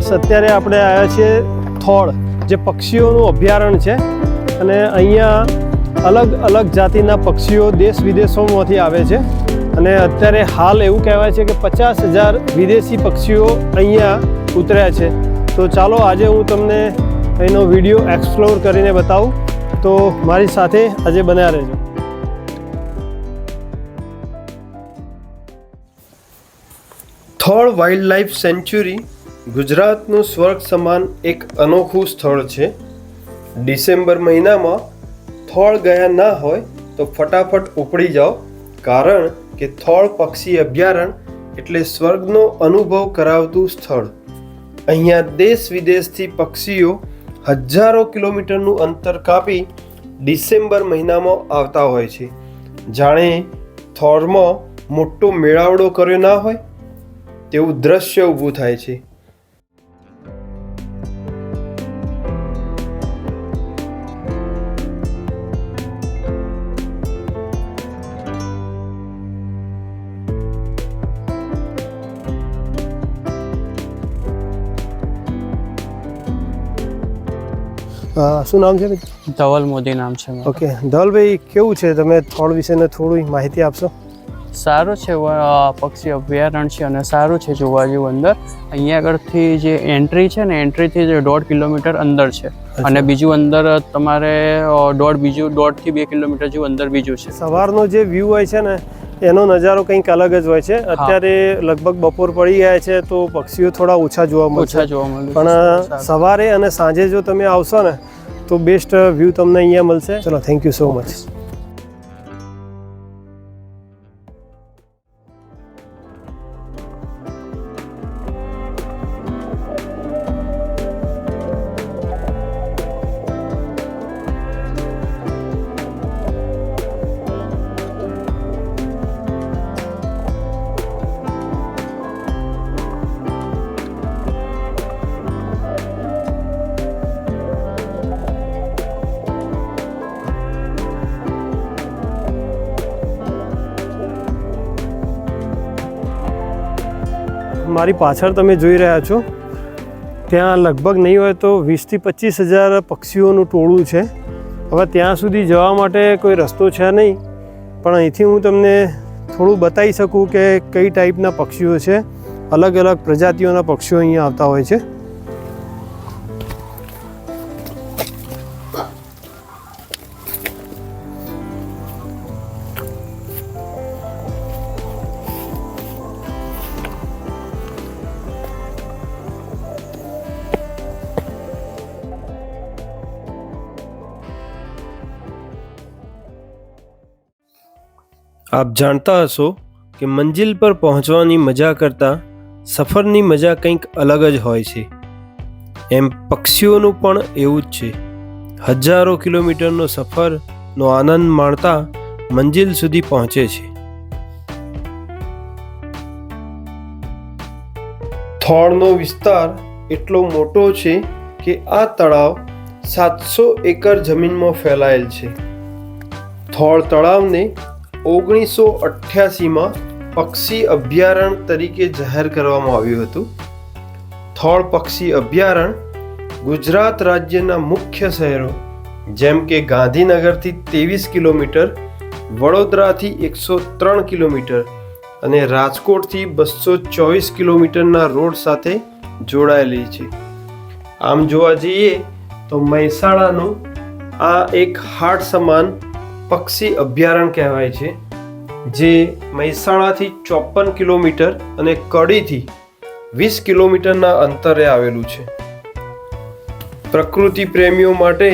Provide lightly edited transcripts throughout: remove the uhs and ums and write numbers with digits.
Viewers, અત્યારે આપણે આવ્યા છીએ થોળ, જે પક્ષીઓનું અભયારણ્ય છે અને અહીંયા અલગ અલગ જાતિના પક્ષીઓ દેશ વિદેશોમાંથી આવે છે અને અત્યારે હાલ એવું કહેવાય છે કે 50,000 વિદેશી પક્ષીઓ અહીંયા ઉતર્યા છે. તો ચાલો આજે હું તમને અહીંનો વિડીયો એક્સપ્લોર કરીને બતાવું, તો મારી સાથે આજે બન્યા રહેજો. થોળ વાઇલ્ડ લાઈફ સેન્ચ્યુરી ગુજરાતનું સ્વર્ગ સમાન એક અનોખું સ્થળ છે. ડિસેમ્બર મહિનામાં થોળ ગયા ના હોય તો ફટાફટ ઉપડી જાઓ, કારણ કે થોળ પક્ષી અભયારણ્ય એટલે સ્વર્ગનો અનુભવ કરાવતું સ્થળ. અહીંયા દેશ વિદેશથી પક્ષીઓ હજારો કિલોમીટરનું અંતર કાપી ડિસેમ્બર મહિનામાં આવતા હોય છે. જાણે થોળમાં મોટો મેળાવડો કર્યો ના હોય તેવું દ્રશ્ય ઊભું થાય છે. શું નામ છે? ધવલ મોદી નામ છે. ઓકે ધવલભાઈ, કેવું છે? તમે થોળ વિશેને થોડી માહિતી આપશો? સારું છે, પક્ષી અભયારણ્ય છે અને સારું છે જોવા જેવું. અંદર અહીંયા આગળથી જે એન્ટ્રી છે ને, એન્ટ્રીથી 1.5 કિલોમીટર અંદર છે અને બીજું અંદર તમારે 1.5 થી 2 કિલોમીટર જેવું અંદર બીજું છે. સવારનો જે વ્યૂ હોય છે ને, એનો નજારો કંઈક અલગ જ હોય છે. અત્યારે લગભગ બપોર પડી ગયા છે તો પક્ષીઓ થોડા ઓછા જોવા મળશે, પણ સવારે અને સાંજે જો તમે આવશો ને તો બેસ્ટ વ્યૂ તમને અહીંયા મળશે. ચલો, થેન્ક યુ સો મચ. મારી પાછળ તમે જોઈ રહ્યા છો, ત્યાં લગભગ નહીં હોય તો 20 થી 25,000 પક્ષીઓનું ટોળું છે. હવે ત્યાં સુધી જવા માટે કોઈ રસ્તો છે નહીં, પણ અહીંથી હું તમને થોડું બતાવી શકું કે કઈ ટાઈપના પક્ષીઓ છે. અલગ અલગ પ્રજાતિઓના પક્ષીઓ અહીંયા આવતા હોય છે. આપ જાણતા હશો કે મંજિલ પર પહોંચવાની મજા કરતાં સફરની મજા કંઈક અલગ જ હોય છે. એમ પક્ષીઓનું પણ એવું જ છે. હજારો કિલોમીટરનો સફરનો આનંદ માણતા મંજિલ સુધી પહોંચે છે. થોળનો વિસ્તાર એટલો મોટો છે કે આ તળાવ 700 એકર જમીનમાં ફેલાયેલ છે. થોળ તળાવને 1988માં પક્ષી અભયારણ્ય તરીકે જાહેર કરવામાં આવ્યું હતું. થોળ પક્ષી અભયારણ્ય ગુજરાત રાજ્યના મુખ્ય શહેરો જેમ કે ગાંધીનગરથી 23 કિલોમીટર, વડોદરાથી 103 કિલોમીટર અને રાજકોટથી 224 કિલોમીટરના રોડ સાથે જોડાયેલી છે. આમ જોવા જઈએ તો મહેસાણાનું આ એક હાટ સમાન પક્ષી અભયારણ્ય કહેવાય છે, જે મહેસાણાથી 54 કિલોમીટર અને કડીથી 20 કિલોમીટરના અંતરે આવેલું છે. પ્રકૃતિ પ્રેમીઓ માટે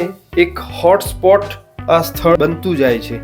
એક હોટસ્પોટ આ સ્થળ બનતું જાય છે.